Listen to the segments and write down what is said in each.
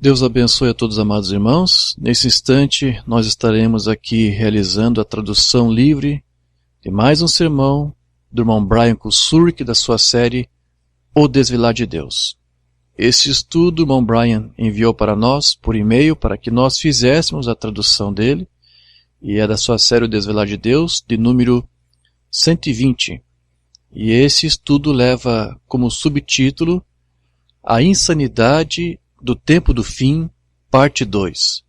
Deus abençoe a todos, amados irmãos. Nesse instante, nós estaremos aqui realizando a tradução livre de mais um sermão do irmão Brian Kusurk, da sua série O Desvelar de Deus. Este estudo, o irmão Brian enviou para nós por e-mail para que nós fizéssemos a tradução dele, e é da sua série O Desvelar de Deus, de número 120. E esse estudo leva como subtítulo A Insanidade do Tempo do Fim, parte 2.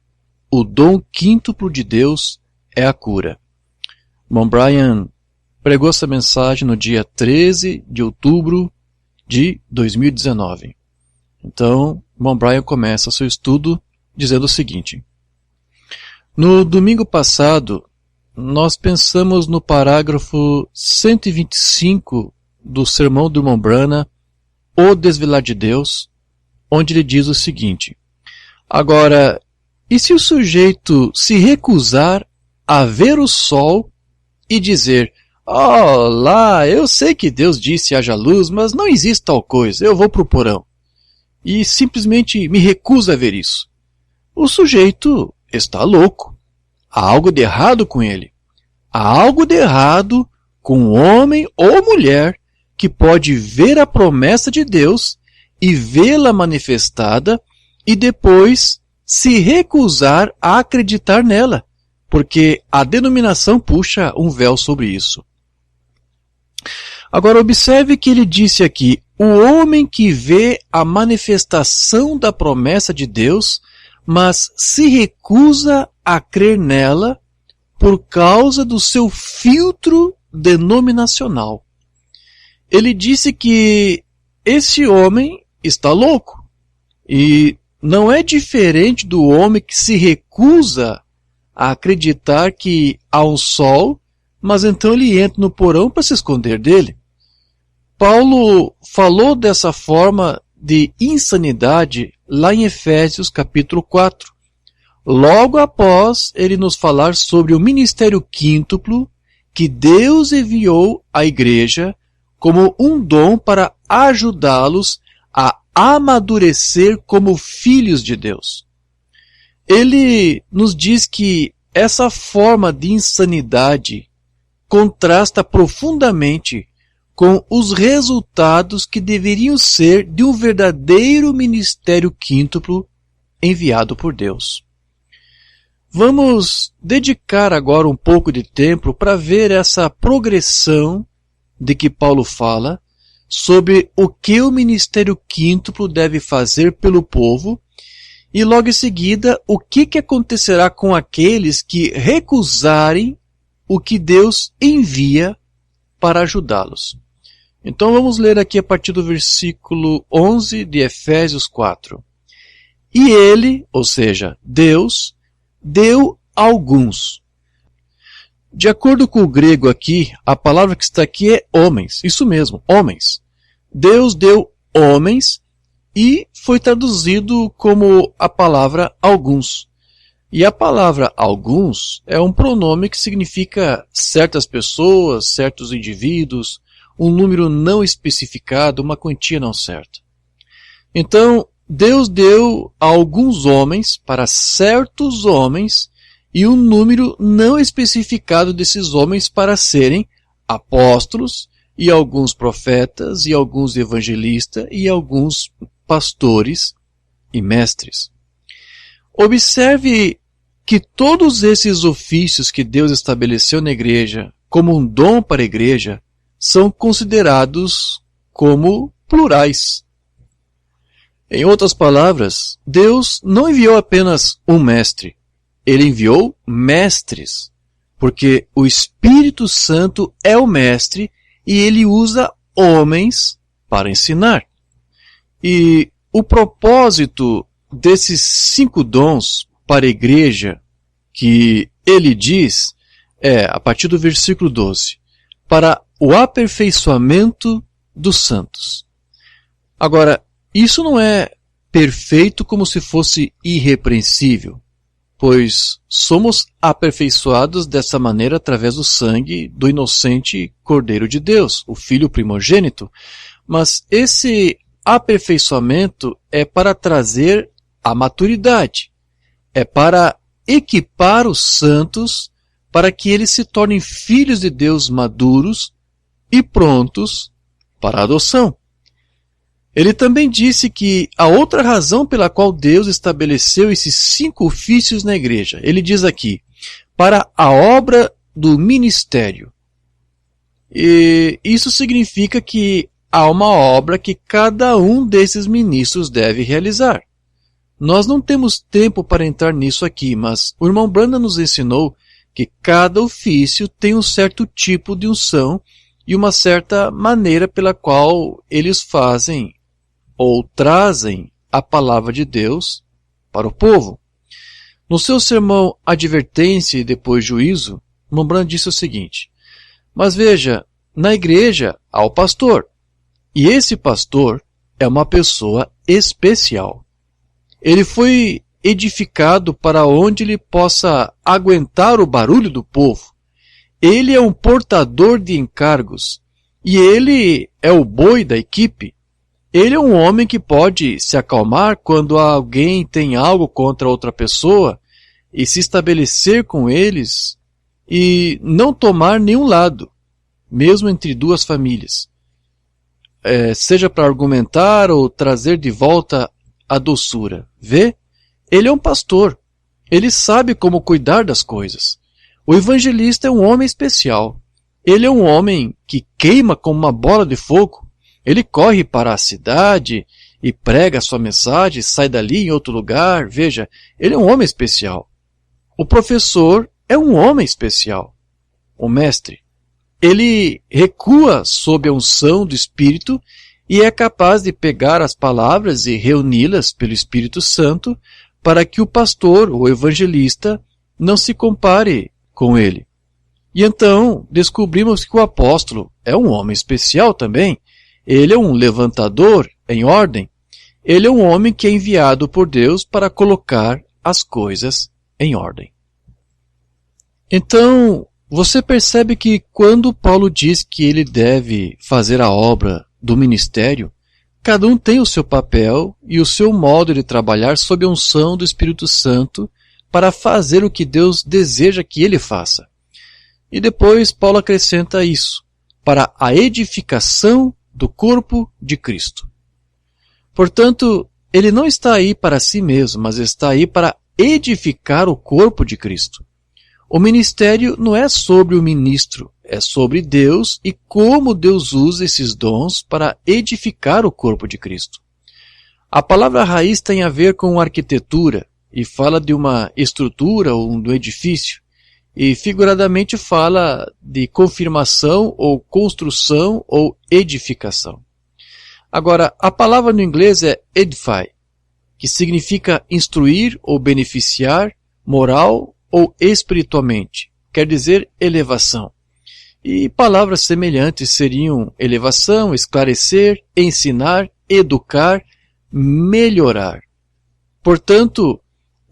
O dom quíntuplo de Deus é a cura. Irmão Brian pregou essa mensagem no dia 13 de outubro de 2019. Então, irmão Brian começa seu estudo dizendo o seguinte: no domingo passado, nós pensamos no parágrafo 125 do sermão do irmão Branham, O Desvelar de Deus, onde ele diz o seguinte: agora, e se o sujeito se recusar a ver o sol e dizer, lá, eu sei que Deus disse haja luz, mas não existe tal coisa, eu vou para o porão, e simplesmente me recuso a ver isso? O sujeito está louco. Há algo de errado com ele. Há algo de errado com um homem ou mulher que pode ver a promessa de Deus e vê-la manifestada e depois se recusar a acreditar nela, porque a denominação puxa um véu sobre isso. Agora observe que ele disse aqui, o homem que vê a manifestação da promessa de Deus, mas se recusa a crer nela por causa do seu filtro denominacional. Ele disse que esse homem está louco. E não é diferente do homem que se recusa a acreditar que há um sol, mas então ele entra no porão para se esconder dele. Paulo falou dessa forma de insanidade lá em Efésios capítulo 4. Logo após ele nos falar sobre o ministério quíntuplo que Deus enviou à igreja como um dom para ajudá-los a amadurecer como filhos de Deus. Ele nos diz que essa forma de insanidade contrasta profundamente com os resultados que deveriam ser de um verdadeiro ministério quíntuplo enviado por Deus. Vamos dedicar agora um pouco de tempo para ver essa progressão de que Paulo fala sobre o que o ministério quíntuplo deve fazer pelo povo e logo em seguida o que acontecerá com aqueles que recusarem o que Deus envia para ajudá-los. Então vamos ler aqui a partir do versículo 11 de Efésios 4. E ele, ou seja, Deus, deu a alguns. De acordo com o grego aqui, a palavra que está aqui é homens. Isso mesmo, homens. Deus deu homens e foi traduzido como a palavra alguns. E a palavra alguns é um pronome que significa certas pessoas, certos indivíduos, um número não especificado, uma quantia não certa. Então, Deus deu a alguns homens para certos homens e um número não especificado desses homens para serem apóstolos, e alguns profetas, e alguns evangelistas, e alguns pastores e mestres. Observe que todos esses ofícios que Deus estabeleceu na igreja como um dom para a igreja são considerados como plurais. Em outras palavras, Deus não enviou apenas um mestre, ele enviou mestres, porque o Espírito Santo é o mestre e ele usa homens para ensinar. E o propósito desses 5 dons para a igreja que ele diz é, a partir do versículo 12, para o aperfeiçoamento dos santos. Agora, isso não é perfeito como se fosse irrepreensível, pois somos aperfeiçoados dessa maneira através do sangue do inocente Cordeiro de Deus, o Filho primogênito, mas esse aperfeiçoamento é para trazer a maturidade. É para equipar os santos para que eles se tornem filhos de Deus maduros e prontos para a adoção. Ele também disse que a outra razão pela qual Deus estabeleceu esses 5 ofícios na igreja, ele diz aqui, para a obra do ministério. E isso significa que há uma obra que cada um desses ministros deve realizar. Nós não temos tempo para entrar nisso aqui, mas o irmão Branham nos ensinou que cada ofício tem um certo tipo de unção e uma certa maneira pela qual eles fazem ou trazem a palavra de Deus para o povo. No seu sermão Advertência e depois Juízo, o irmão Branham disse o seguinte: mas veja, na igreja há o pastor, e esse pastor é uma pessoa especial. Ele foi edificado para onde ele possa aguentar o barulho do povo. Ele é um portador de encargos, e ele é o boi da equipe. Ele é um homem que pode se acalmar quando alguém tem algo contra outra pessoa e se estabelecer com eles e não tomar nenhum lado, mesmo entre duas famílias. Seja para argumentar ou trazer de volta a doçura. Vê? Ele é um pastor. Ele sabe como cuidar das coisas. O evangelista é um homem especial. Ele é um homem que queima como uma bola de fogo. Ele corre para a cidade e prega a sua mensagem, sai dali em outro lugar. Veja, ele é um homem especial. O professor é um homem especial. O mestre, ele recua sob a unção do Espírito e é capaz de pegar as palavras e reuni-las pelo Espírito Santo para que o pastor ou evangelista não se compare com ele. E então descobrimos que o apóstolo é um homem especial também. Ele é um levantador em ordem. Ele é um homem que é enviado por Deus para colocar as coisas em ordem. Então, você percebe que quando Paulo diz que ele deve fazer a obra do ministério, cada um tem o seu papel e o seu modo de trabalhar sob a unção do Espírito Santo para fazer o que Deus deseja que ele faça. E depois Paulo acrescenta isso, para a edificação do corpo de Cristo. Portanto, ele não está aí para si mesmo, mas está aí para edificar o corpo de Cristo. O ministério não é sobre o ministro, é sobre Deus e como Deus usa esses dons para edificar o corpo de Cristo. A palavra raiz tem a ver com arquitetura e fala de uma estrutura ou de um edifício, e figuradamente fala de confirmação ou construção ou edificação. Agora, a palavra no inglês é edify, que significa instruir ou beneficiar, moral ou espiritualmente, quer dizer elevação. E palavras semelhantes seriam elevação, esclarecer, ensinar, educar, melhorar. Portanto,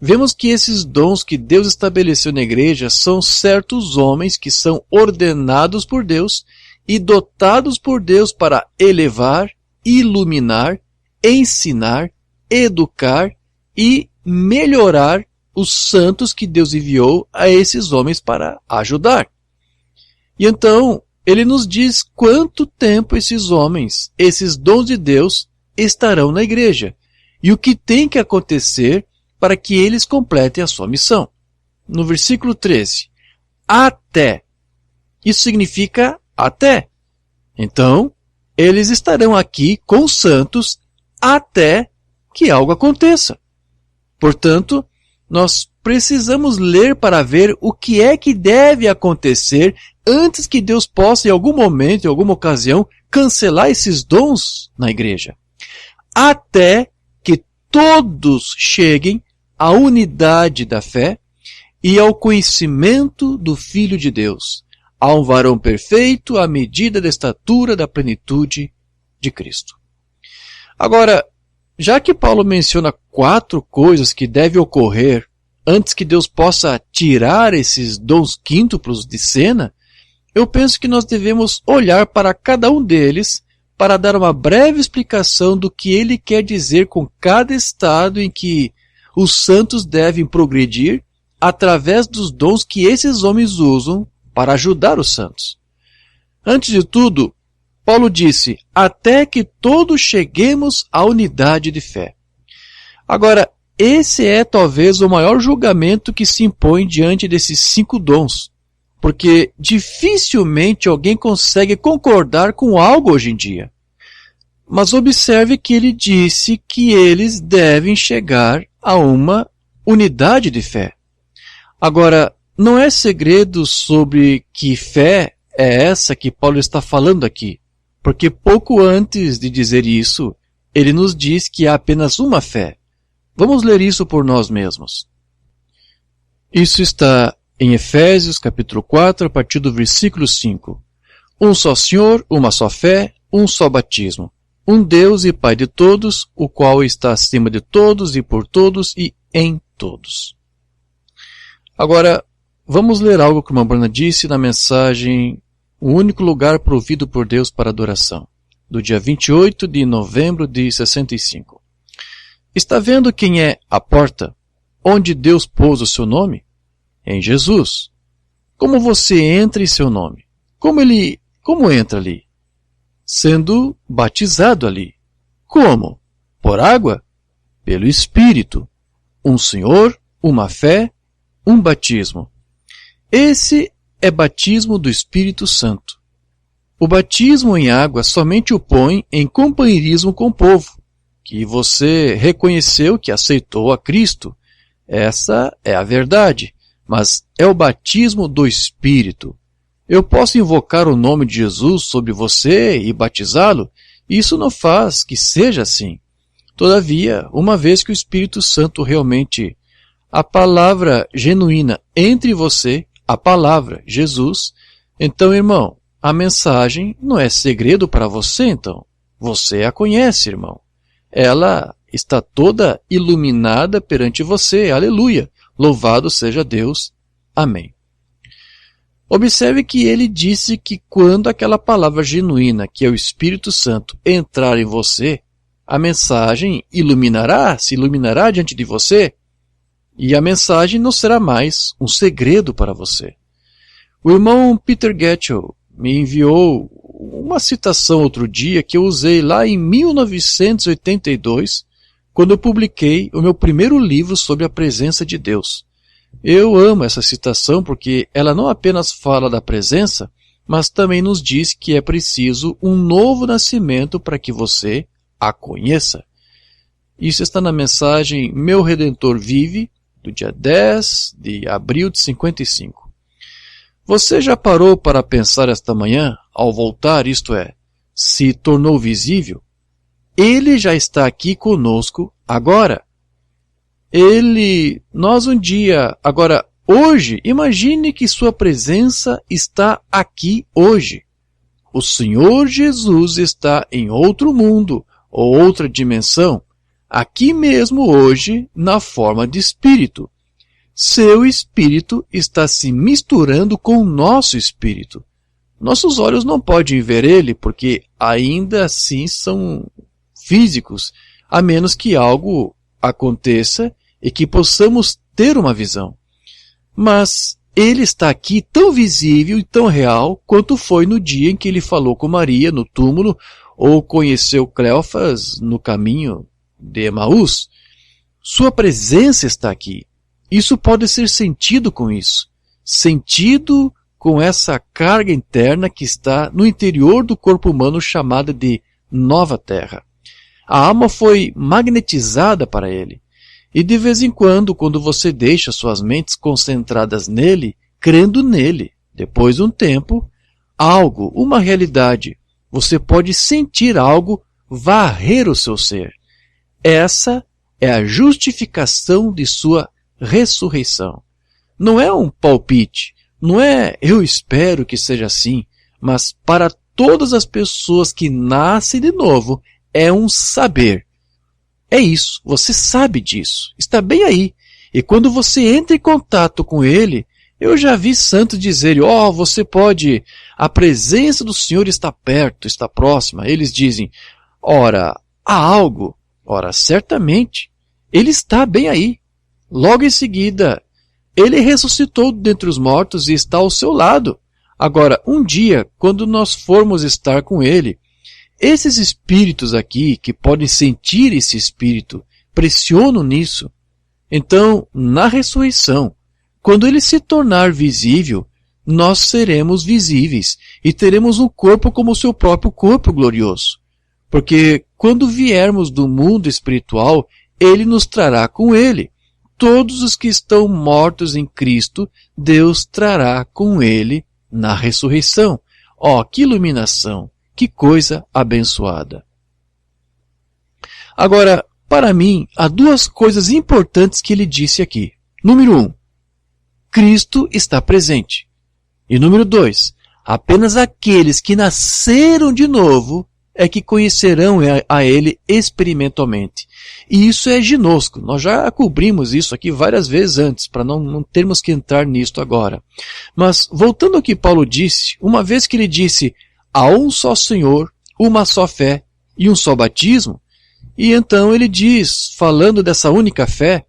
vemos que esses dons que Deus estabeleceu na igreja são certos homens que são ordenados por Deus e dotados por Deus para elevar, iluminar, ensinar, educar e melhorar os santos que Deus enviou a esses homens para ajudar. E então, ele nos diz quanto tempo esses homens, esses dons de Deus, estarão na igreja e o que tem que acontecer para que eles completem a sua missão. No versículo 13, até. Isso significa até. Então, eles estarão aqui com os santos até que algo aconteça. Portanto, nós precisamos ler para ver o que é que deve acontecer antes que Deus possa, em algum momento, em alguma ocasião, cancelar esses dons na igreja. Até que todos cheguem à unidade da fé e ao conhecimento do Filho de Deus, a um varão perfeito à medida da estatura da plenitude de Cristo. Agora, já que Paulo menciona 4 coisas que devem ocorrer antes que Deus possa tirar esses dons quíntuplos de cena, eu penso que nós devemos olhar para cada um deles para dar uma breve explicação do que ele quer dizer com cada estado em que os santos devem progredir através dos dons que esses homens usam para ajudar os santos. Antes de tudo, Paulo disse, até que todos cheguemos à unidade de fé. Agora, esse é talvez o maior julgamento que se impõe diante desses 5 dons, porque dificilmente alguém consegue concordar com algo hoje em dia. Mas observe que ele disse que eles devem chegar a uma unidade de fé. Agora, não é segredo sobre que fé é essa que Paulo está falando aqui, porque pouco antes de dizer isso, ele nos diz que há apenas uma fé. Vamos ler isso por nós mesmos. Isso está em Efésios capítulo 4, a partir do versículo 5. Um só Senhor, uma só fé, um só batismo. Um Deus e Pai de todos, o qual está acima de todos e por todos e em todos. Agora, vamos ler algo que o irmão Brana disse na mensagem O único lugar provido por Deus para adoração, do dia 28 de novembro de 65. Está vendo quem é a porta? Onde Deus pôs o seu nome? Em Jesus. Como você entra em seu nome? Como entra ali? Sendo batizado ali. Como? Por água? Pelo Espírito. Um Senhor, uma fé, um batismo. Esse é batismo do Espírito Santo. O batismo em água somente o põe em companheirismo com o povo, que você reconheceu que aceitou a Cristo. Essa é a verdade, mas é o batismo do Espírito. Eu posso invocar o nome de Jesus sobre você e batizá-lo? Isso não faz que seja assim. Todavia, uma vez que o Espírito Santo realmente, a palavra genuína entre você, a palavra Jesus, então, irmão, a mensagem não é segredo para você, então. Você a conhece, irmão. Ela está toda iluminada perante você. Aleluia! Louvado seja Deus. Amém. Observe que ele disse que quando aquela palavra genuína, que é o Espírito Santo, entrar em você, a mensagem se iluminará diante de você, e a mensagem não será mais um segredo para você. O irmão Peter Getchell me enviou uma citação outro dia que eu usei lá em 1982, quando eu publiquei o meu primeiro livro sobre a presença de Deus. Eu amo essa citação porque ela não apenas fala da presença, mas também nos diz que é preciso um novo nascimento para que você a conheça. Isso está na mensagem Meu Redentor Vive, do dia 10 de abril de 55. Você já parou para pensar esta manhã, ao voltar, isto é, se tornou visível? Ele já está aqui conosco agora. Agora, hoje, imagine que sua presença está aqui hoje. O Senhor Jesus está em outro mundo, ou outra dimensão, aqui mesmo hoje, na forma de espírito. Seu espírito está se misturando com o nosso espírito. Nossos olhos não podem ver ele, porque ainda assim são físicos, a menos que algo aconteça e que possamos ter uma visão. Mas ele está aqui tão visível e tão real quanto foi no dia em que ele falou com Maria no túmulo ou conheceu Cleofas no caminho de Emaús. Sua presença está aqui. Isso pode ser sentido com isso. Sentido com essa carga interna que está no interior do corpo humano chamada de nova terra. A alma foi magnetizada para ele. E de vez em quando você deixa suas mentes concentradas nele, crendo nele, depois de um tempo, algo, uma realidade, você pode sentir algo varrer o seu ser. Essa é a justificação de sua ressurreição. Não é um palpite, não é eu espero que seja assim, mas para todas as pessoas que nascem de novo, é um saber. É isso, você sabe disso, está bem aí. E quando você entra em contato com ele, eu já vi santos dizerem, você pode, a presença do Senhor está perto, está próxima. Eles dizem, ora, há algo, ora, certamente, ele está bem aí. Logo em seguida, ele ressuscitou dentre os mortos e está ao seu lado. Agora, um dia, quando nós formos estar com ele, esses espíritos aqui, que podem sentir esse espírito, pressionam nisso. Então, na ressurreição, quando ele se tornar visível, nós seremos visíveis e teremos um corpo como o seu próprio corpo glorioso. Porque quando viermos do mundo espiritual, ele nos trará com ele. Todos os que estão mortos em Cristo, Deus trará com ele na ressurreição. Ó, que iluminação! Que coisa abençoada! Agora, para mim, há duas coisas importantes que ele disse aqui. Número 1, Cristo está presente. E número 2, apenas aqueles que nasceram de novo é que conhecerão a ele experimentalmente. E isso é ginosco. Nós já cobrimos isso aqui várias vezes antes, para não termos que entrar nisto agora. Mas, voltando ao que Paulo disse, uma vez que ele disse, há um só Senhor, uma só fé e um só batismo, e então ele diz, falando dessa única fé,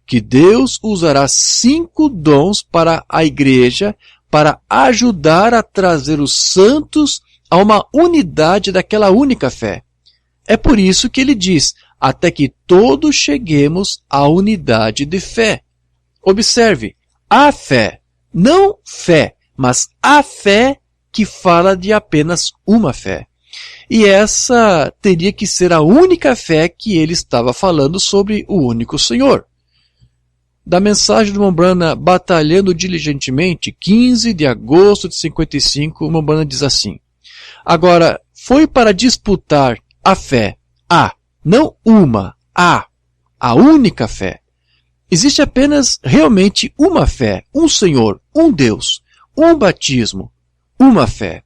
que Deus usará 5 dons para a igreja, para ajudar a trazer os santos a uma unidade daquela única fé. É por isso que ele diz, até que todos cheguemos à unidade de fé. Observe, a fé, não fé, mas a fé que fala de apenas uma fé. E essa teria que ser a única fé que ele estava falando sobre o único Senhor. Da mensagem de Mombrana Batalhando Diligentemente, 15 de agosto de 55, Mombrana diz assim, agora, foi para disputar a fé, não uma, a única fé. Existe apenas realmente uma fé, um Senhor, um Deus, um batismo, uma fé.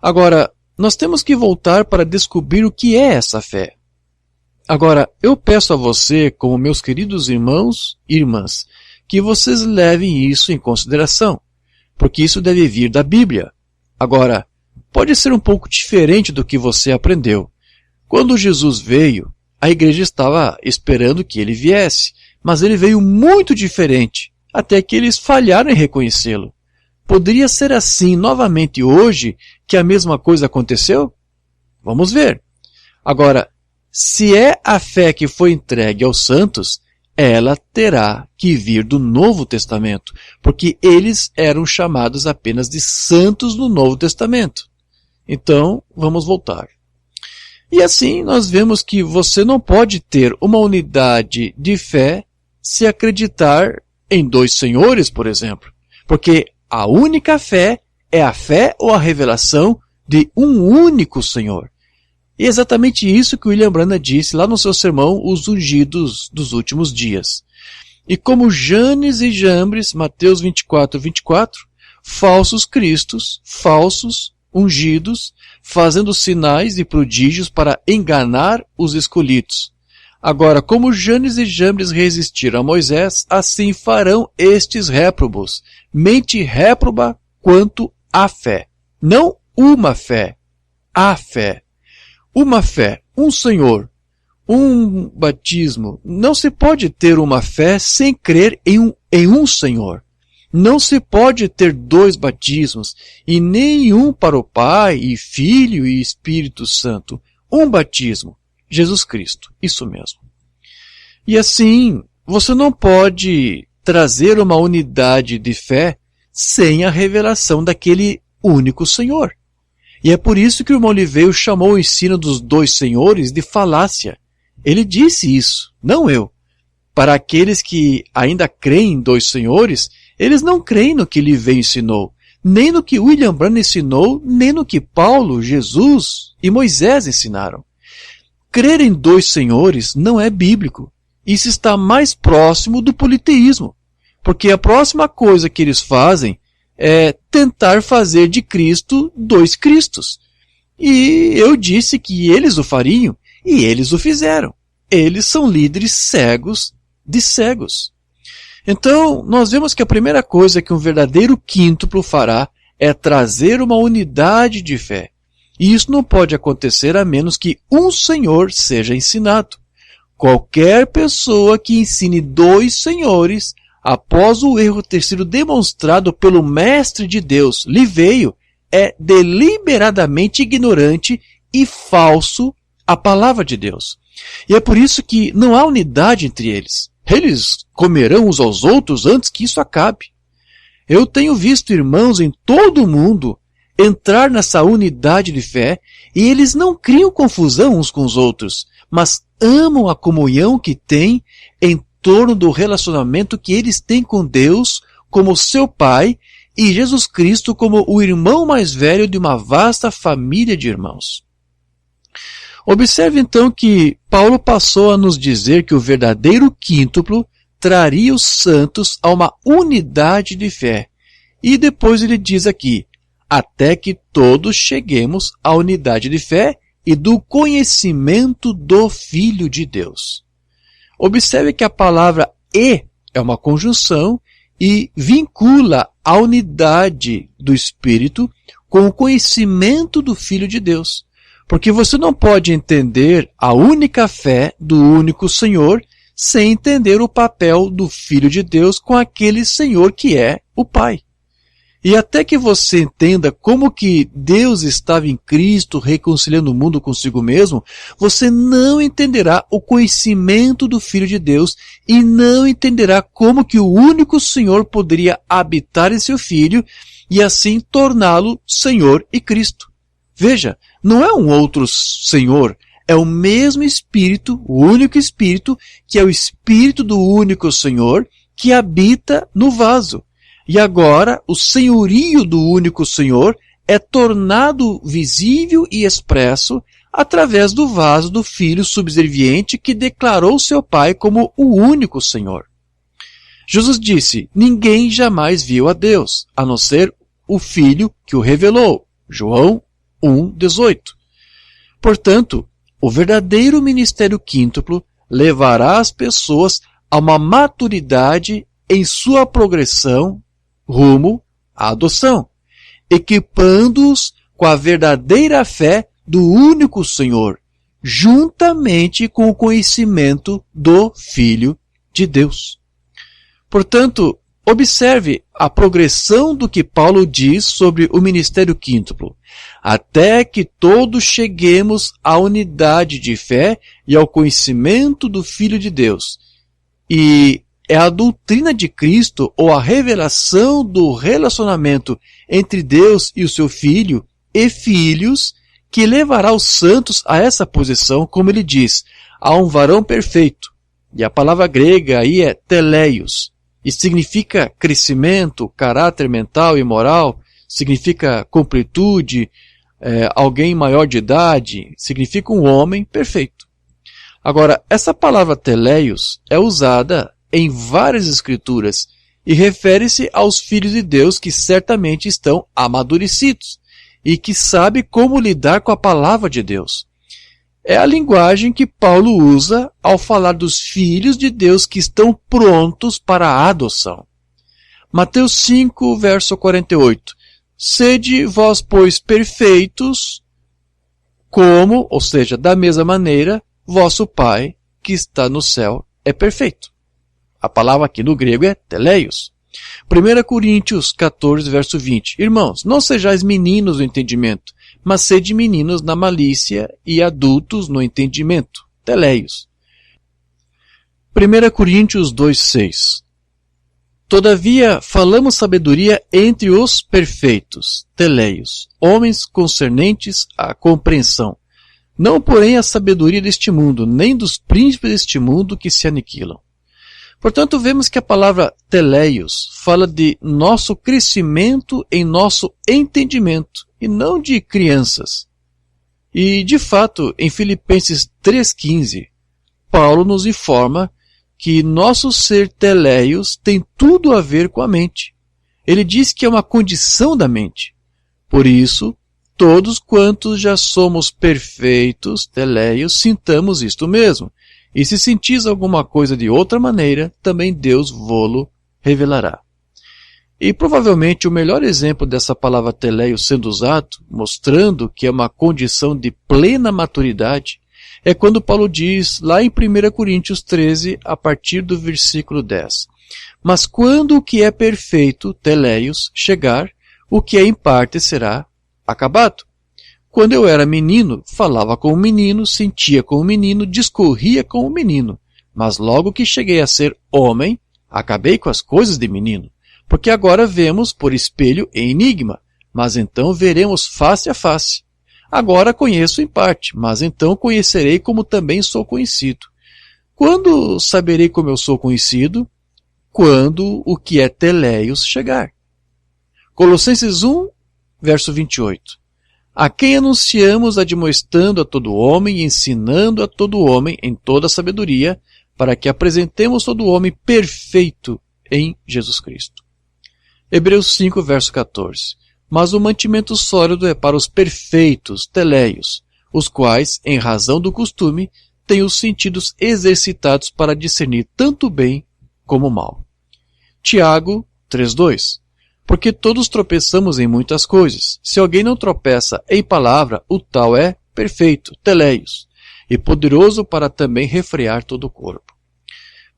Agora, nós temos que voltar para descobrir o que é essa fé. Agora, eu peço a você, como meus queridos irmãos e irmãs, que vocês levem isso em consideração, porque isso deve vir da Bíblia. Agora, pode ser um pouco diferente do que você aprendeu. Quando Jesus veio, a igreja estava esperando que ele viesse, mas ele veio muito diferente, até que eles falharam em reconhecê-lo. Poderia ser assim novamente hoje que a mesma coisa aconteceu? Vamos ver. Agora, se é a fé que foi entregue aos santos, ela terá que vir do Novo Testamento, porque eles eram chamados apenas de santos no Novo Testamento. Então, vamos voltar. E assim nós vemos que você não pode ter uma unidade de fé se acreditar em 2 senhores, por exemplo, porque a única fé é a fé ou a revelação de um único Senhor. E é exatamente isso que William Branham disse lá no seu sermão Os Ungidos dos Últimos Dias. E como Janes e Jambres, Mateus 24, 24, falsos cristos, falsos ungidos, fazendo sinais e prodígios para enganar os escolhidos. Agora, como Janes e Jambres resistiram a Moisés, assim farão estes réprobos. Mente réproba quanto à fé. Não uma fé, a fé. Uma fé, um Senhor, um batismo. Não se pode ter uma fé sem crer em um Senhor. Não se pode ter 2 batismos, e nenhum para o Pai, e Filho e Espírito Santo. Um batismo. Jesus Cristo, isso mesmo. E assim, você não pode trazer uma unidade de fé sem a revelação daquele único Senhor. E é por isso que o irmão Oliveira chamou o ensino dos 2 senhores de falácia. Ele disse isso, não eu. Para aqueles que ainda creem em 2 senhores, eles não creem no que Oliveira ensinou, nem no que William Branham ensinou, nem no que Paulo, Jesus e Moisés ensinaram. Crer em 2 senhores não é bíblico. Isso está mais próximo do politeísmo, porque a próxima coisa que eles fazem é tentar fazer de Cristo 2 Cristos. E eu disse que eles o fariam, e eles o fizeram. Eles são líderes cegos de cegos. Então, nós vemos que a primeira coisa que um verdadeiro quíntuplo fará é trazer uma unidade de fé. E isso não pode acontecer a menos que um Senhor seja ensinado. qualquer pessoa que ensine dois senhores, após o erro ter sido demonstrado pelo Mestre de Deus, lhe veio, é deliberadamente ignorante e falso a palavra de Deus. E é por isso que não há unidade entre eles. Eles comerão uns aos outros antes que isso acabe. Eu tenho visto irmãos em todo o mundo entrar nessa unidade de fé e eles não criam confusão uns com os outros, mas amam a comunhão que têm em torno do relacionamento que eles têm com Deus como seu Pai e Jesus Cristo como o irmão mais velho de uma vasta família de irmãos. Observe então que Paulo passou a nos dizer que o verdadeiro quíntuplo traria os santos a uma unidade de fé. E depois ele diz aqui, até que todos cheguemos à unidade de fé e do conhecimento do Filho de Deus. Observe que a palavra "e" é uma conjunção e vincula a unidade do Espírito com o conhecimento do Filho de Deus. Porque você não pode entender a única fé do único Senhor sem entender o papel do Filho de Deus com aquele Senhor que é o Pai. E até que você entenda como que Deus estava em Cristo reconciliando o mundo consigo mesmo, você não entenderá o conhecimento do Filho de Deus e não entenderá como que o único Senhor poderia habitar em seu Filho e assim torná-lo Senhor e Cristo. Veja, não é um outro Senhor, é o mesmo Espírito, o único Espírito, que é o Espírito do único Senhor, que habita no vaso. E agora, o senhorio do único Senhor é tornado visível e expresso através do vaso do Filho subserviente que declarou seu Pai como o único Senhor. Jesus disse, ninguém jamais viu a Deus, a não ser o Filho que o revelou. João 1,18. Portanto, o verdadeiro ministério quíntuplo levará as pessoas a uma maturidade em sua progressão rumo à adoção, equipando-os com a verdadeira fé do único Senhor, juntamente com o conhecimento do Filho de Deus. Portanto, observe a progressão do que Paulo diz sobre o ministério quíntuplo, até que todos cheguemos à unidade de fé e ao conhecimento do Filho de Deus. E é a doutrina de Cristo ou a revelação do relacionamento entre Deus e o seu Filho e filhos que levará os santos a essa posição, como ele diz, a um varão perfeito. E a palavra grega aí é teleios, e significa crescimento, caráter mental e moral, significa completude, alguém maior de idade, significa um homem perfeito. Agora, essa palavra teleios é usada em várias escrituras e refere-se aos filhos de Deus que certamente estão amadurecidos e que sabem como lidar com a palavra de Deus. É a linguagem que Paulo usa ao falar dos filhos de Deus que estão prontos para a adoção. Mateus 5, verso 48. Sede vós, pois, perfeitos, como, ou seja, da mesma maneira, vosso Pai, que está no céu, é perfeito. A palavra aqui no grego é teleios. 1 Coríntios 14, verso 20. Irmãos, não sejais meninos no entendimento, mas sede meninos na malícia e adultos no entendimento. Teleios. 1 Coríntios 2, 6. Todavia, falamos sabedoria entre os perfeitos, teleios, homens concernentes à compreensão. Não, porém, a sabedoria deste mundo, nem dos príncipes deste mundo que se aniquilam. Portanto, vemos que a palavra teleios fala de nosso crescimento em nosso entendimento, e não de crianças. E, de fato, em Filipenses 3,15, Paulo nos informa que nosso ser teleios tem tudo a ver com a mente. Ele diz que é uma condição da mente. Por isso, todos quantos já somos perfeitos, teleios, sintamos isto mesmo. E se sentis alguma coisa de outra maneira, também Deus vô-lo revelará. E provavelmente o melhor exemplo dessa palavra teleios sendo usado, mostrando que é uma condição de plena maturidade, é quando Paulo diz, lá em 1 Coríntios 13, a partir do versículo 10. Mas quando o que é perfeito, teleios, chegar, o que é em parte será acabado. Quando eu era menino, falava como menino, sentia como menino, discorria como menino. Mas logo que cheguei a ser homem, acabei com as coisas de menino. Porque agora vemos por espelho em enigma, mas então veremos face a face. Agora conheço em parte, mas então conhecerei como também sou conhecido. Quando saberei como eu sou conhecido? Quando o que é teleios chegar. Colossenses 1, verso 28. A quem anunciamos admoestando a todo homem e ensinando a todo homem em toda sabedoria, para que apresentemos todo homem perfeito em Jesus Cristo. Hebreus 5, verso 14. Mas o mantimento sólido é para os perfeitos, teleios, os quais, em razão do costume, têm os sentidos exercitados para discernir tanto o bem como o mal. Tiago 3:2. Porque todos tropeçamos em muitas coisas. Se alguém não tropeça em palavra, o tal é perfeito, teleios, e poderoso para também refrear todo o corpo.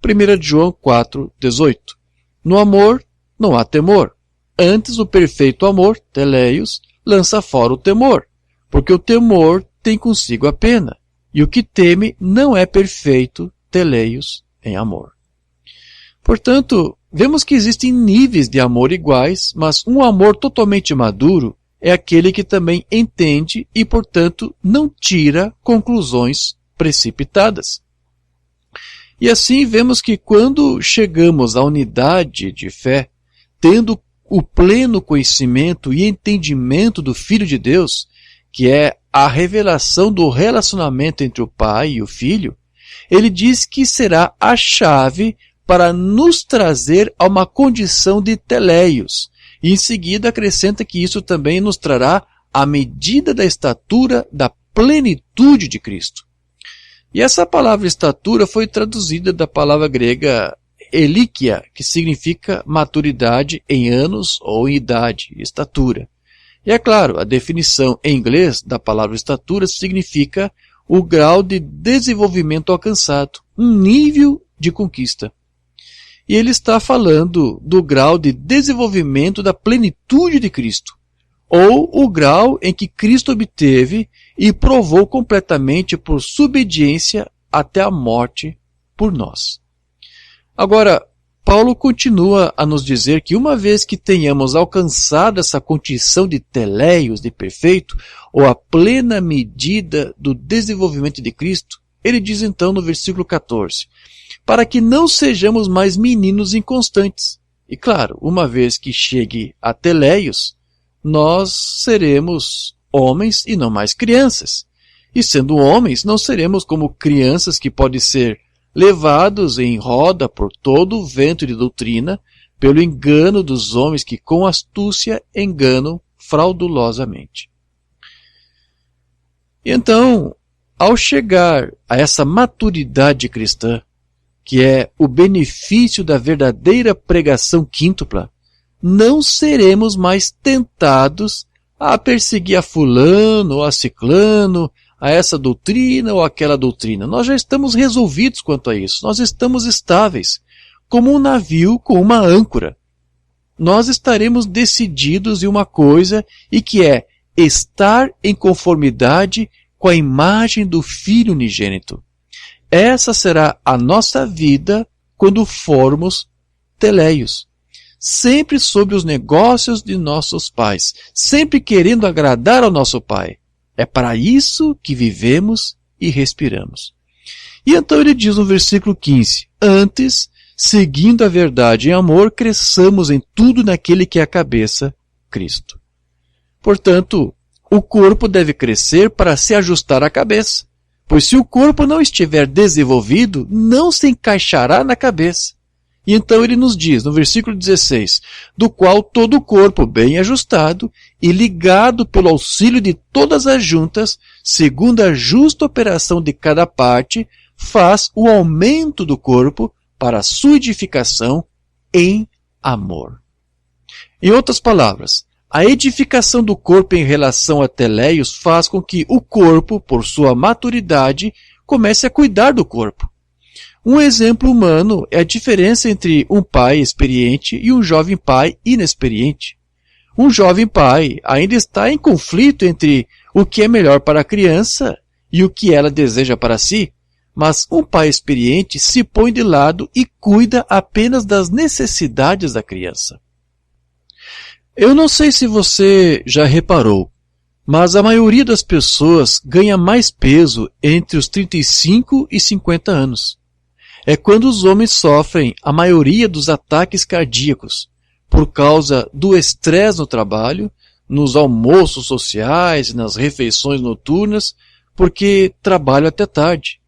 1 João 4:18. No amor não há temor. Antes o perfeito amor, teleios, lança fora o temor, porque o temor tem consigo a pena, e o que teme não é perfeito, teleios, em amor. Portanto, vemos que existem níveis de amor iguais, mas um amor totalmente maduro é aquele que também entende e, portanto, não tira conclusões precipitadas. E assim vemos que quando chegamos à unidade de fé, tendo o pleno conhecimento e entendimento do Filho de Deus, que é a revelação do relacionamento entre o Pai e o Filho, ele diz que será a chave para nos trazer a uma condição de teleios. E em seguida acrescenta que isso também nos trará a medida da estatura da plenitude de Cristo. E essa palavra estatura foi traduzida da palavra grega elikia, que significa maturidade em anos ou em idade, estatura. E é claro, a definição em inglês da palavra estatura significa o grau de desenvolvimento alcançado, um nível de conquista. E ele está falando do grau de desenvolvimento da plenitude de Cristo, ou o grau em que Cristo obteve e provou completamente por sua obediência até a morte por nós. Agora, Paulo continua a nos dizer que uma vez que tenhamos alcançado essa condição de teleios, de perfeito, ou a plena medida do desenvolvimento de Cristo, ele diz então no versículo 14, para que não sejamos mais meninos inconstantes. E claro, uma vez que chegue a teleios, nós seremos homens e não mais crianças. E sendo homens, não seremos como crianças que podem ser levados em roda por todo o vento de doutrina, pelo engano dos homens que com astúcia enganam fraudulosamente. E então, ao chegar a essa maturidade cristã, que é o benefício da verdadeira pregação quíntupla, não seremos mais tentados a perseguir a fulano ou a ciclano, a essa doutrina ou aquela doutrina. Nós já estamos resolvidos quanto a isso. Nós estamos estáveis, como um navio com uma âncora. Nós estaremos decididos em uma coisa, e que é estar em conformidade com a imagem do Filho unigênito. Essa será a nossa vida quando formos teleios. Sempre sobre os negócios de nossos pais, sempre querendo agradar ao nosso Pai. É para isso que vivemos e respiramos. E então ele diz no versículo 15, antes, seguindo a verdade em amor, cresçamos em tudo naquele que é a cabeça, Cristo. Portanto, o corpo deve crescer para se ajustar à cabeça, pois se o corpo não estiver desenvolvido, não se encaixará na cabeça. E então ele nos diz, no versículo 16, do qual todo o corpo bem ajustado e ligado pelo auxílio de todas as juntas, segundo a justa operação de cada parte, faz o aumento do corpo para a sua edificação em amor. Em outras palavras, a edificação do corpo em relação a teleios faz com que o corpo, por sua maturidade, comece a cuidar do corpo. Um exemplo humano é a diferença entre um pai experiente e um jovem pai inexperiente. Um jovem pai ainda está em conflito entre o que é melhor para a criança e o que ela deseja para si, mas um pai experiente se põe de lado e cuida apenas das necessidades da criança. Eu não sei se você já reparou, mas a maioria das pessoas ganha mais peso entre os 35 e 50 anos. É quando os homens sofrem a maioria dos ataques cardíacos, por causa do estresse no trabalho, nos almoços sociais, nas refeições noturnas, porque trabalham até tarde.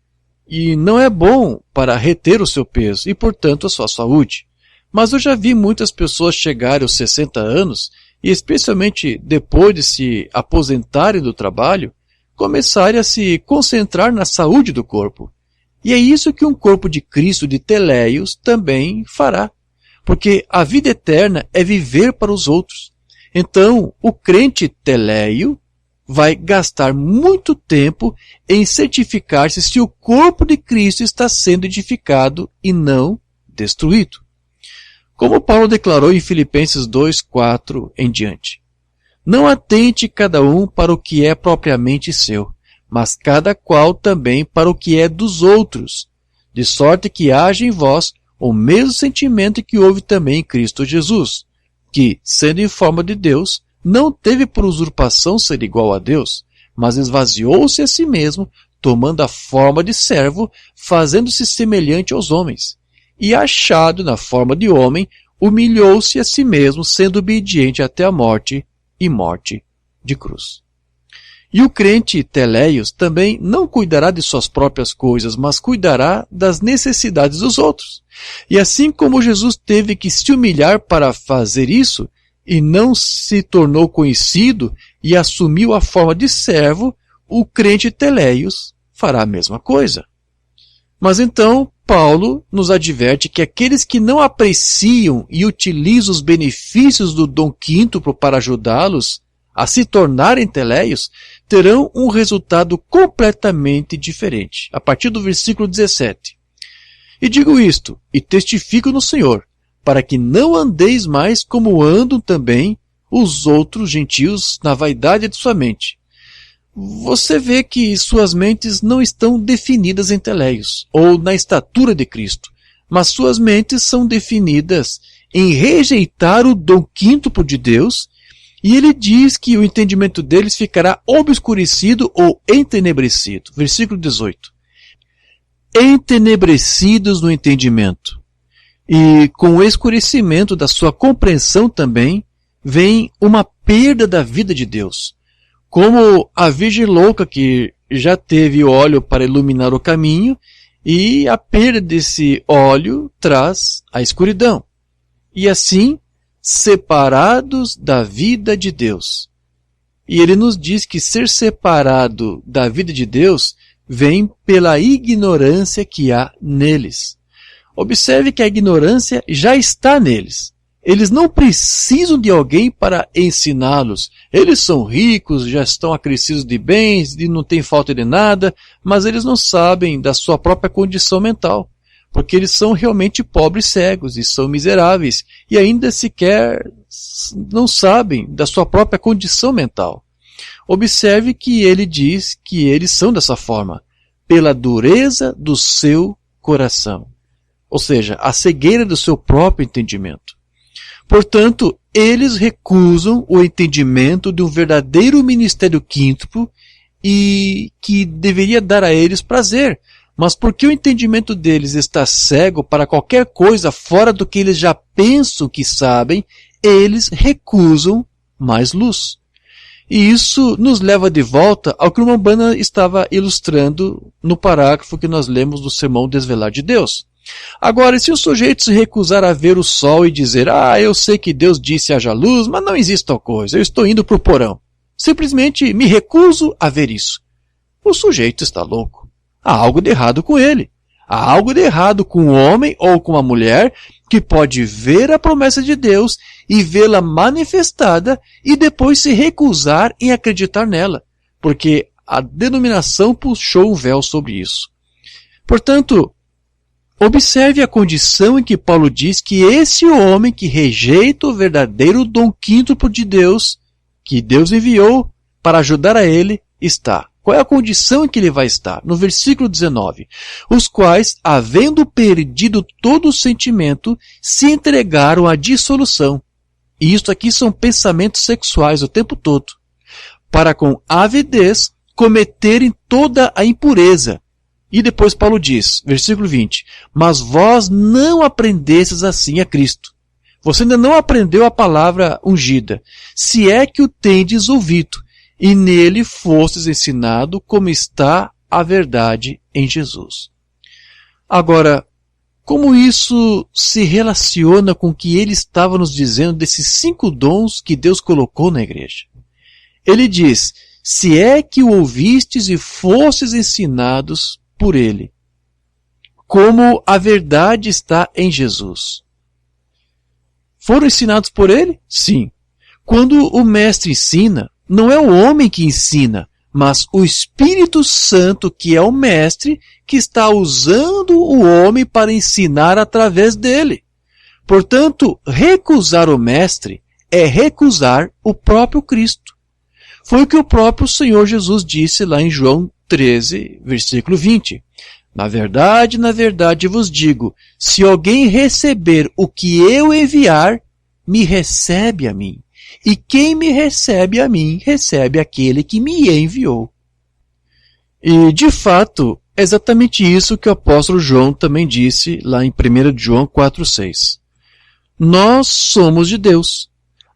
E não é bom para reter o seu peso e, portanto, a sua saúde. Mas eu já vi muitas pessoas chegarem aos 60 anos e, especialmente depois de se aposentarem do trabalho, começarem a se concentrar na saúde do corpo. E é isso que um corpo de Cristo de Teleios também fará. Porque a vida eterna é viver para os outros. Então, o crente teleio vai gastar muito tempo em certificar-se se o corpo de Cristo está sendo edificado e não destruído. Como Paulo declarou em Filipenses 2:4 em diante. Não atente cada um para o que é propriamente seu, mas cada qual também para o que é dos outros, de sorte que haja em vós o mesmo sentimento que houve também em Cristo Jesus, que, sendo em forma de Deus, não teve por usurpação ser igual a Deus, mas esvaziou-se a si mesmo, tomando a forma de servo, fazendo-se semelhante aos homens. E achado na forma de homem, humilhou-se a si mesmo, sendo obediente até a morte e morte de cruz. E o crente teleios também não cuidará de suas próprias coisas, mas cuidará das necessidades dos outros. E assim como Jesus teve que se humilhar para fazer isso, e não se tornou conhecido e assumiu a forma de servo, o crente teleios fará a mesma coisa. Mas então, Paulo nos adverte que aqueles que não apreciam e utilizam os benefícios do dom quíntuplo para ajudá-los a se tornarem teleios, terão um resultado completamente diferente. A partir do versículo 17. E digo isto, e testifico no Senhor, para que não andeis mais como andam também os outros gentios na vaidade de sua mente. Você vê que suas mentes não estão definidas em teleios, ou na estatura de Cristo, mas suas mentes são definidas em rejeitar o dom quíntuplo de Deus. E ele diz que o entendimento deles ficará obscurecido ou entenebrecido. Versículo 18. Entenebrecidos no entendimento. E com o escurecimento da sua compreensão também, vem uma perda da vida de Deus. Como a virgem louca que já teve óleo para iluminar o caminho, e a perda desse óleo traz a escuridão. E assim, separados da vida de Deus. E ele nos diz que ser separado da vida de Deus vem pela ignorância que há neles. Observe que a ignorância já está neles. Eles não precisam de alguém para ensiná-los. Eles são ricos, já estão acrescidos de bens, e não tem falta de nada, mas eles não sabem da sua própria condição mental. Porque eles são realmente pobres cegos e são miseráveis e ainda sequer não sabem da sua própria condição mental. Observe que ele diz que eles são dessa forma, pela dureza do seu coração. Ou seja, a cegueira do seu próprio entendimento. Portanto, eles recusam o entendimento de um verdadeiro ministério quíntuplo e que deveria dar a eles prazer. Mas porque o entendimento deles está cego para qualquer coisa fora do que eles já pensam que sabem, eles recusam mais luz. E isso nos leva de volta ao que o Umbanda estava ilustrando no parágrafo que nós lemos do Sermão Desvelar de Deus. Agora, se o sujeito se recusar a ver o sol e dizer, eu sei que Deus disse haja luz, mas não existe tal coisa, eu estou indo para o porão. Simplesmente me recuso a ver isso. O sujeito está louco. Há algo de errado com ele. Há algo de errado com um homem ou com uma mulher que pode ver a promessa de Deus e vê-la manifestada e depois se recusar em acreditar nela. Porque a denominação puxou um véu sobre isso. Portanto, observe a condição em que Paulo diz que esse homem que rejeita o verdadeiro dom quíntuplo de Deus, que Deus enviou para ajudar a ele, está. Qual é a condição em que ele vai estar? No versículo 19. Os quais, havendo perdido todo o sentimento, se entregaram à dissolução. E isto aqui são pensamentos sexuais o tempo todo. Para com avidez cometerem toda a impureza. E depois Paulo diz, versículo 20, mas vós não aprendestes assim a Cristo. Você ainda não aprendeu a palavra ungida, se é que o tendes ouvido, e nele fostes ensinado como está a verdade em Jesus. Agora, como isso se relaciona com o que ele estava nos dizendo desses 5 dons que Deus colocou na igreja? Ele diz, se é que o ouvistes e fostes ensinados por ele, como a verdade está em Jesus. Foram ensinados por ele? Sim. Quando o mestre ensina, não é o homem que ensina, mas o Espírito Santo, que é o mestre, que está usando o homem para ensinar através dele. Portanto, recusar o mestre é recusar o próprio Cristo. Foi o que o próprio Senhor Jesus disse lá em João 13, versículo 20. Na verdade vos digo, se alguém receber o que eu enviar, me recebe a mim. E quem me recebe a mim, recebe aquele que me enviou. E, de fato, é exatamente isso que o apóstolo João também disse lá em 1 João 4,6. Nós somos de Deus.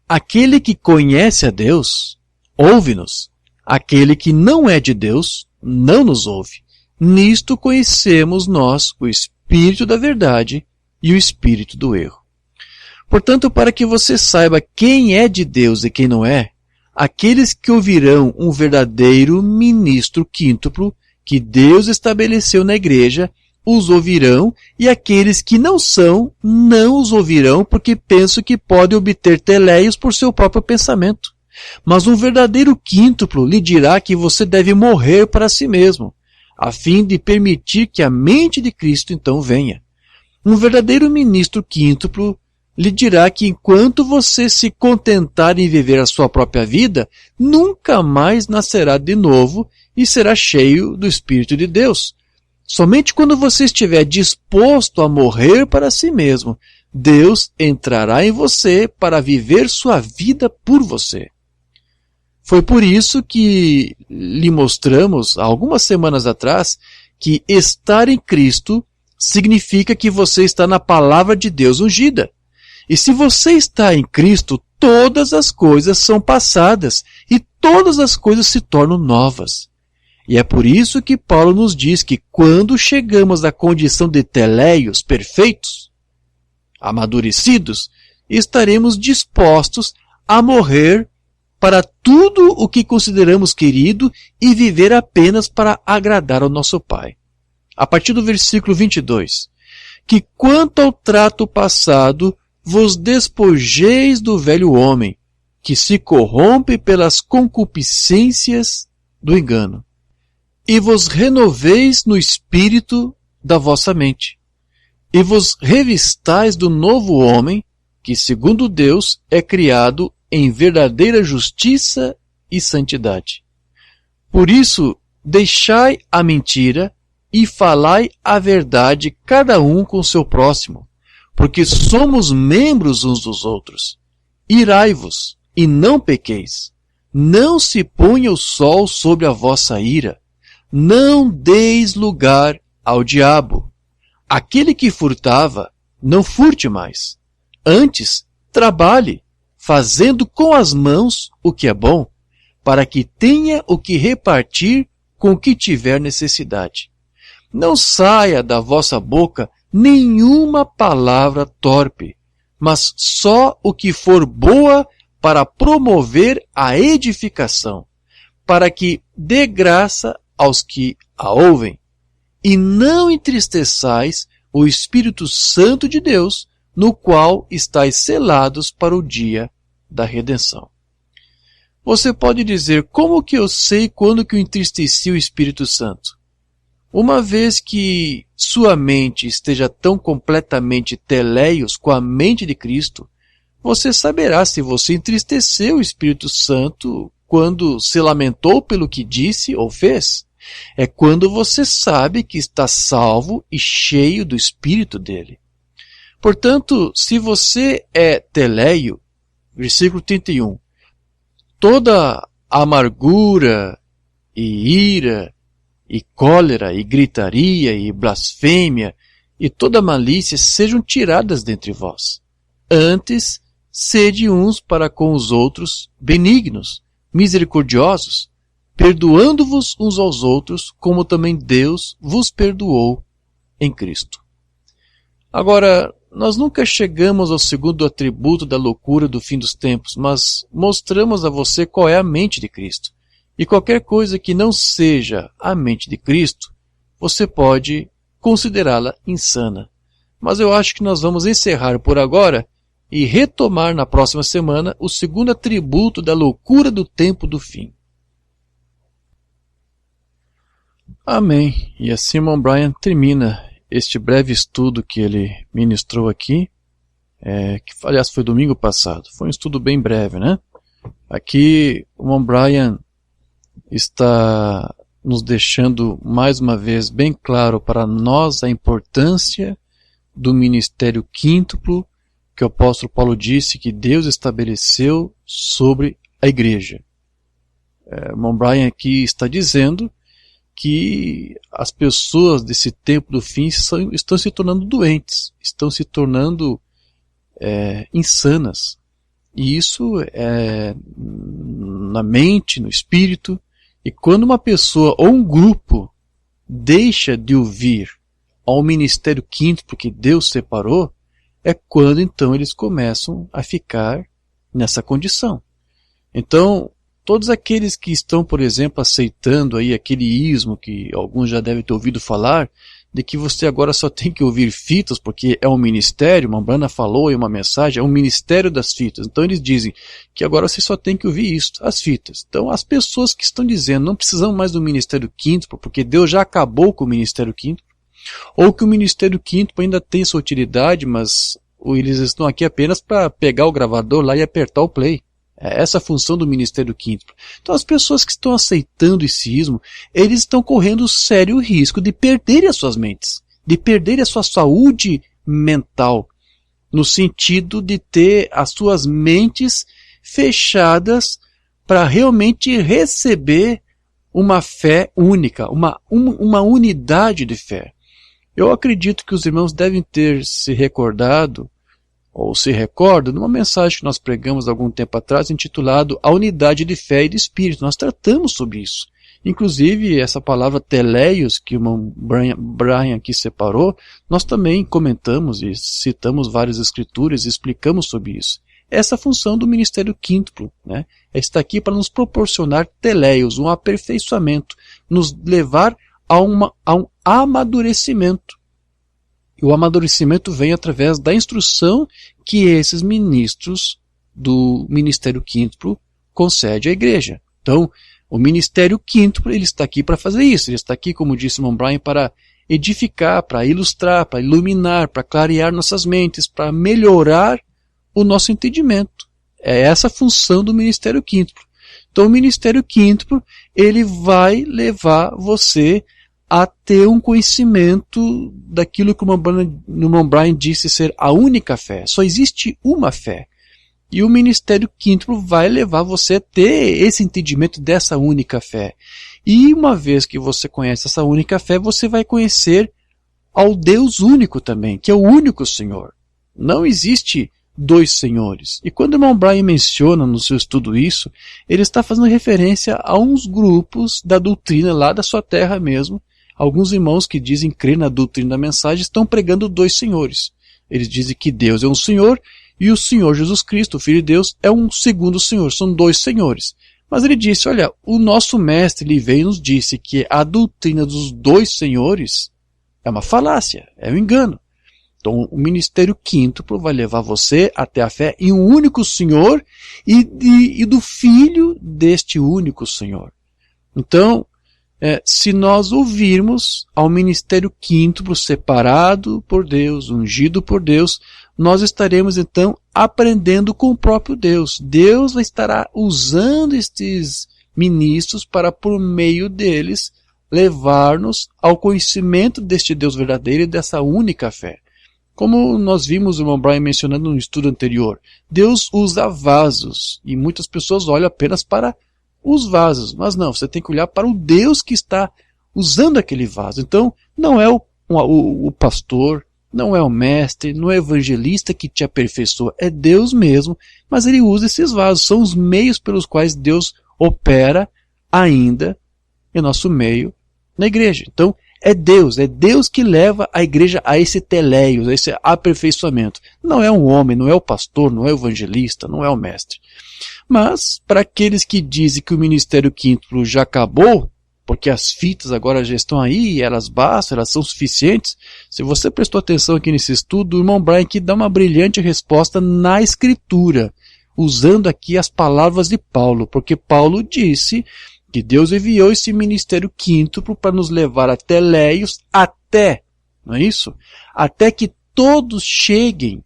Aquele que conhece a Deus, ouve-nos. Aquele que não é de Deus, não nos ouve. Nisto conhecemos nós o Espírito da verdade e o Espírito do erro. Portanto, para que você saiba quem é de Deus e quem não é, aqueles que ouvirão um verdadeiro ministro quíntuplo que Deus estabeleceu na igreja, os ouvirão, e aqueles que não são, não os ouvirão, porque pensam que podem obter teleios por seu próprio pensamento. Mas um verdadeiro quíntuplo lhe dirá que você deve morrer para si mesmo, a fim de permitir que a mente de Cristo então venha. Um verdadeiro ministro quíntuplo lhe dirá que enquanto você se contentar em viver a sua própria vida, nunca mais nascerá de novo e será cheio do Espírito de Deus. Somente quando você estiver disposto a morrer para si mesmo, Deus entrará em você para viver sua vida por você. Foi por isso que lhe mostramos, há algumas semanas atrás, que estar em Cristo significa que você está na palavra de Deus ungida. E se você está em Cristo, todas as coisas são passadas e todas as coisas se tornam novas. E é por isso que Paulo nos diz que quando chegamos à condição de teleios perfeitos, amadurecidos, estaremos dispostos a morrer para tudo o que consideramos querido e viver apenas para agradar ao nosso Pai. A partir do versículo 22, que quanto ao trato passado, vos despojeis do velho homem, que se corrompe pelas concupiscências do engano, e vos renoveis no espírito da vossa mente, e vos revistais do novo homem, que segundo Deus é criado em verdadeira justiça e santidade. Por isso, deixai a mentira e falai a verdade cada um com seu próximo, porque somos membros uns dos outros. Irai-vos, e não pequeis. Não se ponha o sol sobre a vossa ira. Não deis lugar ao diabo. Aquele que furtava, não furte mais. Antes, trabalhe, fazendo com as mãos o que é bom, para que tenha o que repartir com o que tiver necessidade. Não saia da vossa boca nenhuma palavra torpe, mas só o que for boa para promover a edificação, para que dê graça aos que a ouvem. E não entristeçais o Espírito Santo de Deus, no qual estáis selados para o dia da redenção. Você pode dizer, como que eu sei quando que eu entristeci o Espírito Santo? Uma vez que sua mente esteja tão completamente teleios com a mente de Cristo, você saberá se você entristeceu o Espírito Santo quando se lamentou pelo que disse ou fez. É quando você sabe que está salvo e cheio do Espírito dele. Portanto, se você é teleio, versículo 31, toda amargura e ira e cólera e gritaria e blasfêmia e toda malícia sejam tiradas dentre vós. Antes, sede uns para com os outros benignos, misericordiosos, perdoando-vos uns aos outros, como também Deus vos perdoou em Cristo. Agora, nós nunca chegamos ao segundo atributo da loucura do fim dos tempos, mas mostramos a você qual é a mente de Cristo. E qualquer coisa que não seja a mente de Cristo, você pode considerá-la insana. Mas eu acho que nós vamos encerrar por agora e retomar na próxima semana o segundo atributo da loucura do tempo do fim. Amém. E assim irmão Brian termina este breve estudo que ele ministrou aqui, que aliás foi domingo passado. Foi um estudo bem breve, né? Aqui o irmão Brian está nos deixando mais uma vez bem claro para nós a importância do ministério quíntuplo que o apóstolo Paulo disse que Deus estabeleceu sobre a igreja. O irmão Brian aqui está dizendo que as pessoas desse tempo do fim estão se tornando doentes, estão se tornando insanas. E isso é na mente, no espírito. E quando uma pessoa ou um grupo deixa de ouvir ao ministério quíntuplo que Deus separou, é quando então eles começam a ficar nessa condição. Então, todos aqueles que estão, por exemplo, aceitando aí aquele ismo que alguns já devem ter ouvido falar, de que você agora só tem que ouvir fitas, porque é um ministério, uma Brana falou em uma mensagem, é um ministério das fitas. Então eles dizem que agora você só tem que ouvir isso, as fitas. Então as pessoas que estão dizendo não precisamos mais do ministério quíntuplo, porque Deus já acabou com o ministério quíntuplo, ou que o ministério quíntuplo ainda tem sua utilidade, mas eles estão aqui apenas para pegar o gravador lá e apertar o play. É essa a função do ministério quíntuplo. Então as pessoas que estão aceitando esse ismo, eles estão correndo sério risco de perderem as suas mentes, de perderem a sua saúde mental, no sentido de ter as suas mentes fechadas para realmente receber uma fé única, uma unidade de fé. Eu acredito que os irmãos devem ter se recordado ou se recorda de uma mensagem que nós pregamos há algum tempo atrás, intitulado A Unidade de Fé e de Espírito. Nós tratamos sobre isso. Inclusive, essa palavra teleios, que o irmão Brian aqui separou, nós também comentamos e citamos várias escrituras e explicamos sobre isso. Essa função do ministério quíntuplo, né? Está aqui para nos proporcionar teleios, um aperfeiçoamento, nos levar a um amadurecimento. E o amadurecimento vem através da instrução que esses ministros do ministério quíntuplo concedem à igreja. Então, o ministério quíntuplo, ele está aqui para fazer isso. Ele está aqui, como disse o irmão Brian, para edificar, para ilustrar, para iluminar, para clarear nossas mentes, para melhorar o nosso entendimento. É essa a função do ministério quíntuplo. Então, o ministério quíntuplo, ele vai levar você a ter um conhecimento daquilo que o irmão Brian disse ser a única fé. Só existe uma fé. E o ministério quíntuplo vai levar você a ter esse entendimento dessa única fé. E uma vez que você conhece essa única fé, você vai conhecer ao Deus único também, que é o único Senhor. Não existe dois senhores. E quando o irmão Brian menciona no seu estudo isso, ele está fazendo referência a uns grupos da doutrina lá da sua terra mesmo. Alguns irmãos que dizem crer na doutrina da mensagem estão pregando dois senhores. Eles dizem que Deus é um Senhor e o Senhor Jesus Cristo, o Filho de Deus, é um segundo Senhor. São dois senhores. Mas ele disse, olha, o nosso mestre ele veio e nos disse que a doutrina dos dois senhores é uma falácia, é um engano. Então, o ministério quíntuplo vai levar você até a fé em um único Senhor e do Filho deste único Senhor. Então, se nós ouvirmos ao ministério quíntuplo separado por Deus, ungido por Deus, nós estaremos então aprendendo com o próprio Deus. Deus estará usando estes ministros para, por meio deles, levar-nos ao conhecimento deste Deus verdadeiro e dessa única fé. Como nós vimos o irmão Brian mencionando no estudo anterior, Deus usa vasos e muitas pessoas olham apenas para os vasos, mas não, você tem que olhar para o Deus que está usando aquele vaso. Então, não é o pastor, não é o mestre, não é o evangelista que te aperfeiçoa, é Deus mesmo, mas ele usa esses vasos, são os meios pelos quais Deus opera ainda em nosso meio na igreja. Então, é Deus que leva a igreja a esse teleios, a esse aperfeiçoamento. Não é um homem, não é o pastor, não é o evangelista, não é o mestre. Mas, para aqueles que dizem que o ministério quíntuplo já acabou, porque as fitas agora já estão aí, elas bastam, elas são suficientes, se você prestou atenção aqui nesse estudo, o irmão Brian aqui dá uma brilhante resposta na Escritura, usando aqui as palavras de Paulo, porque Paulo disse que Deus enviou esse ministério quíntuplo para nos levar até Léios, não é isso? Até que todos cheguem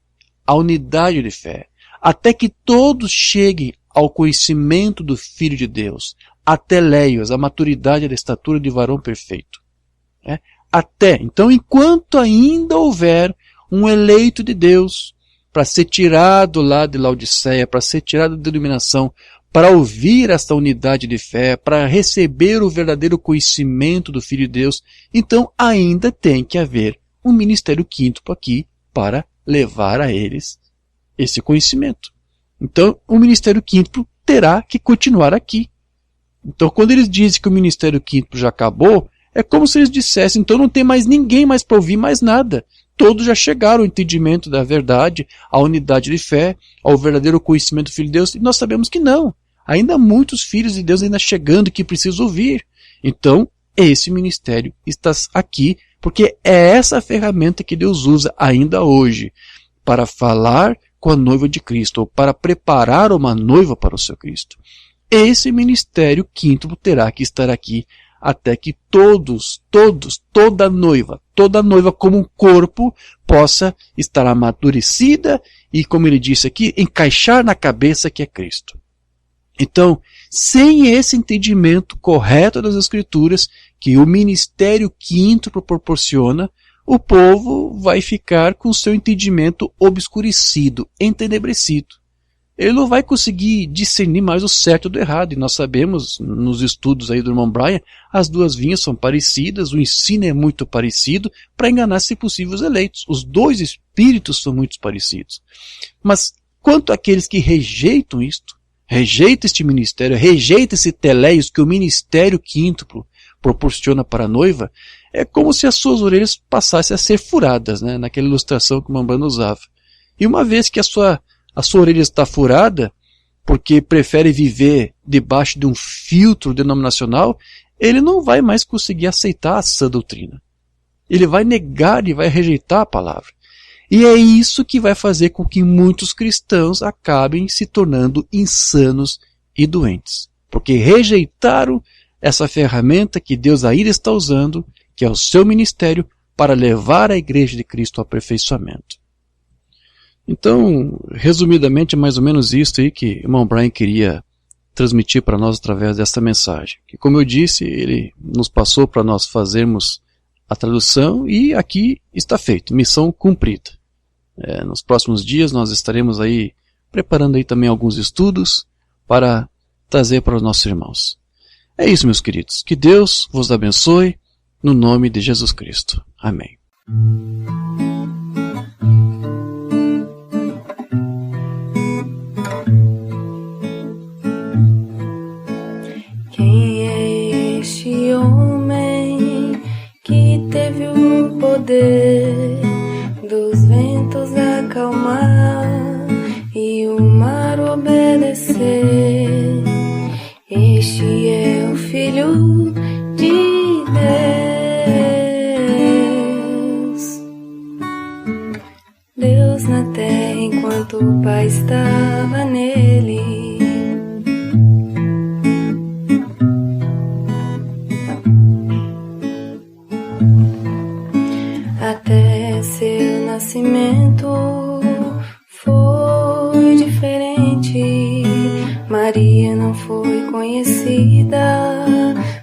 à unidade de fé, até que todos cheguem ao conhecimento do Filho de Deus, até Léios, a maturidade da estatura de varão perfeito. Então, enquanto ainda houver um eleito de Deus para ser tirado lá de Laodiceia, para ser tirado da iluminação, para ouvir esta unidade de fé, para receber o verdadeiro conhecimento do Filho de Deus, então ainda tem que haver um ministério quíntuplo aqui para levar a eles esse conhecimento. Então, o ministério quíntuplo terá que continuar aqui. Então, quando eles dizem que o ministério quíntuplo já acabou, é como se eles dissessem, então não tem mais ninguém mais para ouvir mais nada. Todos já chegaram ao entendimento da verdade, à unidade de fé, ao verdadeiro conhecimento do Filho de Deus, e nós sabemos que não. Ainda há muitos filhos de Deus ainda chegando que precisam ouvir. Então, esse ministério está aqui, porque é essa ferramenta que Deus usa ainda hoje para falar com a noiva de Cristo, ou para preparar uma noiva para o seu Cristo. Esse ministério quíntuplo terá que estar aqui até que toda noiva como um corpo possa estar amadurecida e, como ele disse aqui, encaixar na cabeça que é Cristo. Então, sem esse entendimento correto das Escrituras, que o ministério quíntuplo proporciona, o povo vai ficar com seu entendimento obscurecido, entenebrecido. Ele não vai conseguir discernir mais o certo do errado. E nós sabemos, nos estudos aí do irmão Brian, as duas vinhas são parecidas, o ensino é muito parecido, para enganar, se possível, os eleitos. Os dois espíritos são muito parecidos. Mas, quanto àqueles que rejeitam isto, rejeitam este ministério, rejeitam esse teleios que o ministério quíntuplo proporciona para a noiva, é como se as suas orelhas passassem a ser furadas, né? Naquela ilustração que o Mambano usava. E uma vez que a sua orelha está furada, porque prefere viver debaixo de um filtro denominacional, ele não vai mais conseguir aceitar a sã doutrina. Ele vai negar e vai rejeitar a palavra. E é isso que vai fazer com que muitos cristãos acabem se tornando insanos e doentes. Porque rejeitaram essa ferramenta que Deus ainda está usando, que é o seu ministério, para levar a igreja de Cristo ao aperfeiçoamento. Então, resumidamente, é mais ou menos isso aí que o irmão Brian queria transmitir para nós através desta mensagem. Que, como eu disse, ele nos passou para nós fazermos a tradução e aqui está feito, missão cumprida. Nos próximos dias nós estaremos aí preparando aí também alguns estudos para trazer para os nossos irmãos. É isso, meus queridos. Que Deus vos abençoe no nome de Jesus Cristo. Amém. Quem é este homem que teve o poder dos ventos acalmar e o mar obedecer? Este é o Filho de Deus. Deus na terra enquanto o Pai estava nele. Até seu nascimento foi diferente. Maria não foi conhecida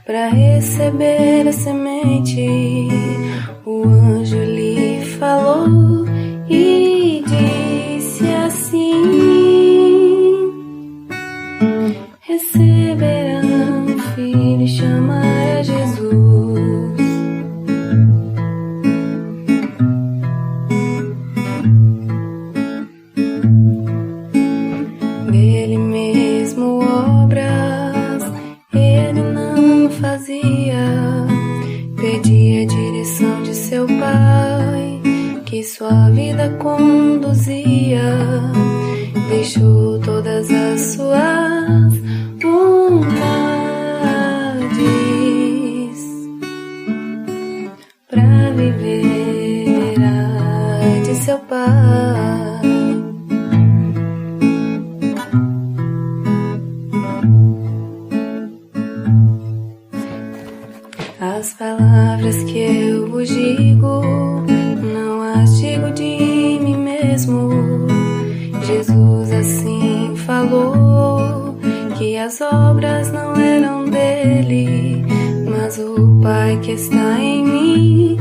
para receber a semente. O anjo lhe falou e disse assim: receberá um filho e chamará Jesus. Ele mesmo obras ele não fazia, pedia a direção de seu Pai, que sua vida conduzia. Deixou todas as suas vontades pra viver a de seu Pai. As palavras que eu vos digo, não as digo de mim mesmo. Jesus assim falou, que as obras não eram dele, mas o Pai que está em mim